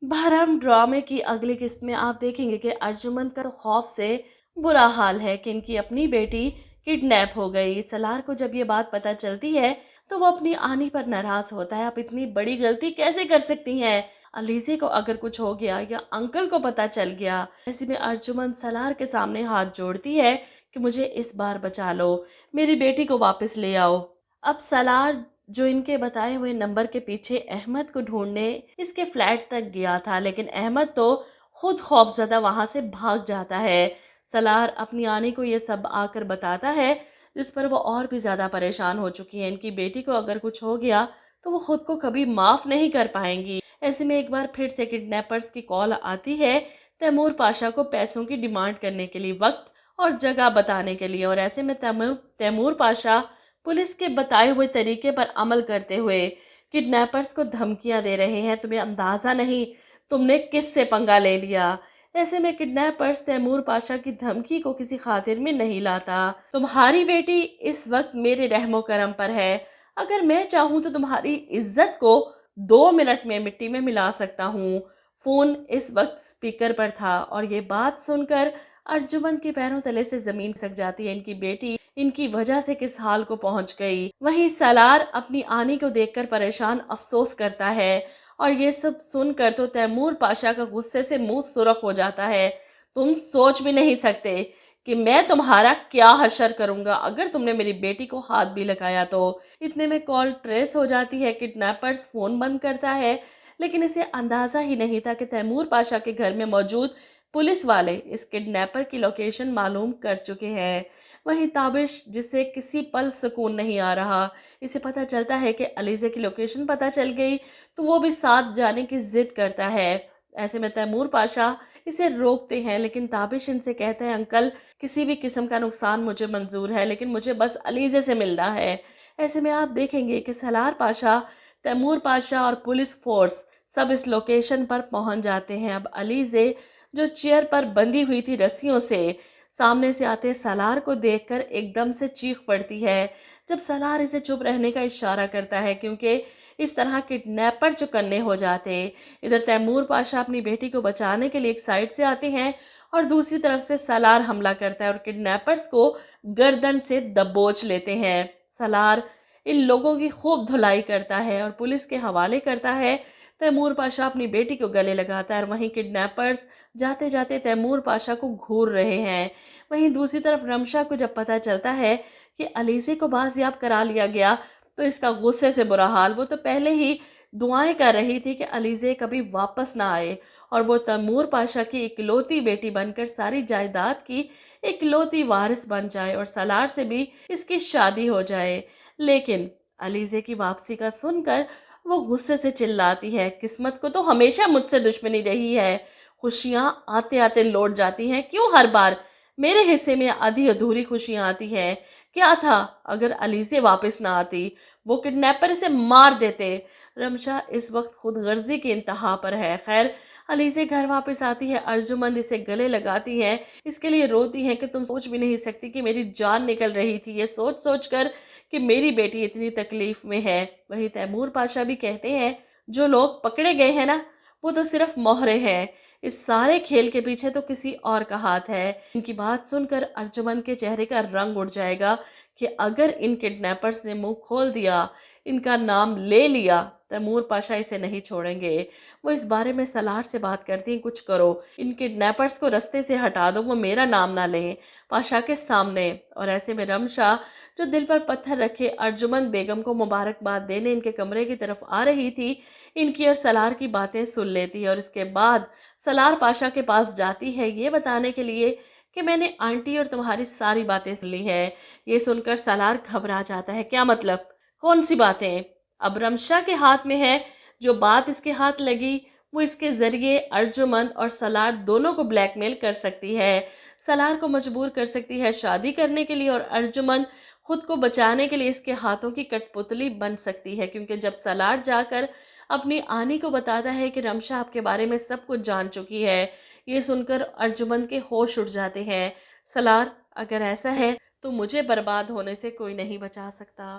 बहरहाल ड्रामे की अगली किस्त में आप देखेंगे कि अर्जुमंद का तो खौफ से बुरा हाल है कि इनकी अपनी बेटी किडनैप हो गई। सलार को जब ये बात पता चलती है तो वो अपनी आनी पर नाराज होता है। आप इतनी बड़ी गलती कैसे कर सकती हैं? अलीज़े को अगर कुछ हो गया या अंकल को पता चल गया। ऐसे में अर्जुमंद सलार के सामने हाथ जोड़ती है कि मुझे इस बार बचा लो, मेरी बेटी को वापस ले आओ। अब सलार जो इनके बताए हुए नंबर के पीछे अहमद को ढूंढने इसके फ्लैट तक गया था, लेकिन अहमद तो खुद खौफजदा वहां से भाग जाता है। सलार अपनी आने को ये सब आकर बताता है, जिस पर वो और भी ज़्यादा परेशान हो चुकी है। इनकी बेटी को अगर कुछ हो गया तो वो खुद को कभी माफ़ नहीं कर पाएंगी। ऐसे में एक बार फिर से किडनैपर्स की कॉल आती है तैमूर पाशा को पैसों की डिमांड करने के लिए, वक्त और जगह बताने के लिए। और ऐसे में तैमूर पाशा पुलिस के बताए हुए तरीके पर अमल करते हुए किडनैपर्स को धमकियां दे रहे हैं। तुम्हें अंदाज़ा नहीं तुमने किस से पंगा ले लिया। ऐसे में किडनैपर्स तैमूर पाशा की धमकी को किसी खातिर में नहीं लाता। तुम्हारी बेटी इस वक्त मेरे रहमो करम पर है, अगर मैं चाहूँ तो तुम्हारी इज्जत को 2 मिनट में मिट्टी में मिला सकता हूँ। फोन इस वक्त स्पीकर पर था और ये बात सुनकर अर्जुमन के पैरों तले से जमीन खिसक जाती है। इनकी बेटी इनकी वजह से किस हाल को पहुंच गई। वहीं सलार अपनी आनी को देखकर परेशान अफसोस करता है और ये सब सुनकर तो तैमूर पाशा का गुस्से से मुंह सुर्ख हो जाता है। तुम सोच भी नहीं सकते कि मैं तुम्हारा क्या हशर करूंगा अगर तुमने मेरी बेटी को हाथ भी लगाया तो। इतने में कॉल ट्रेस हो जाती है। किडनैपर्स फोन बंद करता है, लेकिन इसे अंदाजा ही नहीं था कि तैमूर पाशा के घर में मौजूद पुलिस वाले इस किडनैपर की लोकेशन मालूम कर चुके हैं। वहीं ताबिश, जिसे किसी पल सुकून नहीं आ रहा, इसे पता चलता है कि अलीज़े की लोकेशन पता चल गई तो वो भी साथ जाने की जिद करता है। ऐसे में तैमूर पाशा इसे रोकते हैं, लेकिन ताबिश इनसे कहते हैं अंकल, किसी भी किस्म का नुकसान मुझे मंजूर है, लेकिन मुझे बस अलीज़े से मिलना है। ऐसे में आप देखेंगे कि सलार पाशा, तैमूर पाशा और पुलिस फोर्स सब इस लोकेशन पर पहुंच जाते हैं। अब अलीज़े जो चेयर पर बंधी हुई थी रस्सियों से, सामने से आते सलार को देखकर एकदम से चीख पड़ती है। जब सलार इसे चुप रहने का इशारा करता है, क्योंकि इस तरह किडनैपर चौकन्ने हो जाते। इधर तैमूर पाशा अपनी बेटी को बचाने के लिए एक साइड से आते हैं और दूसरी तरफ से सलार हमला करता है और किडनैपर्स को गर्दन से दबोच लेते हैं। सलार इन लोगों की खूब धुलाई करता है और पुलिस के हवाले करता है। तैमूर पाशा अपनी बेटी को गले लगाता है और वहीं किडनैपर्स जाते जाते तैमूर पाशा को घूर रहे हैं। वहीं दूसरी तरफ रमशा को जब पता चलता है कि अलीज़े को बाजियाब करा लिया गया तो इसका गुस्से से बुरा हाल। वो तो पहले ही दुआएं कर रही थी कि अलीज़े कभी वापस ना आए और वो तैमूर पाशा की इकलौती बेटी बनकर सारी जायदाद की इकलौती वारिस बन जाए और सलार से भी इसकी शादी हो जाए। लेकिन अलीज़े की वापसी का सुनकर वो गुस्से से चिल्लाती है, किस्मत को तो हमेशा मुझसे दुश्मनी रही है, खुशियाँ आते आते लौट जाती हैं, क्यों हर बार मेरे हिस्से में आधी अधूरी खुशियाँ आती हैं। क्या था अगर अलीज़े वापस ना आती, वो किडनैपर इसे मार देते। रमशा इस वक्त खुद गर्जी की इंतहा पर है। खैर, अलीज़े घर वापस आती है, अर्जुमंद इसे गले लगाती है, इसके लिए रोती है कि तुम सोच भी नहीं सकती कि मेरी जान निकल रही थी ये सोच सोच कर कि मेरी बेटी इतनी तकलीफ में है। वहीं तैमूर पाशा भी कहते हैं, जो लोग पकड़े गए हैं ना, वो तो सिर्फ मोहरे हैं, इस सारे खेल के पीछे तो किसी और का हाथ है। इनकी बात सुनकर अर्जुमंद के चेहरे का रंग उड़ जाएगा कि अगर इन किडनैपर्स ने मुंह खोल दिया, इनका नाम ले लिया, तैमूर पाशा इसे नहीं छोड़ेंगे। वो इस बारे में सलार से बात करती हैं, कुछ करो, इन किडनैपर्स को रास्ते से हटा दो, वो मेरा नाम ना लें पाशा के सामने। और ऐसे में रमशा, जो दिल पर पत्थर रखे अर्जुमंद बेगम को मुबारकबाद देने इनके कमरे की तरफ आ रही थी, इनकी और सलार की बातें सुन लेती है और इसके बाद सलार पाशा के पास जाती है ये बताने के लिए कि मैंने आंटी और तुम्हारी सारी बातें सुन ली है। ये सुनकर सलार घबरा जाता है, क्या मतलब, कौन सी बातें? अब रमशा के हाथ में है, जो बात इसके हाथ लगी वो इसके जरिए अर्जुमंद और सलार दोनों को ब्लैकमेल कर सकती है। सलार को मजबूर कर सकती है शादी करने के लिए और अर्जुमंद खुद को बचाने के लिए इसके हाथों की कठपुतली बन सकती है। क्योंकि जब सलार जाकर अपनी आनी को बताता है कि रमशा आपके बारे में सब कुछ जान चुकी है, ये सुनकर अर्जुमंद के होश उड़ जाते हैं। सलार, अगर ऐसा है तो मुझे बर्बाद होने से कोई नहीं बचा सकता।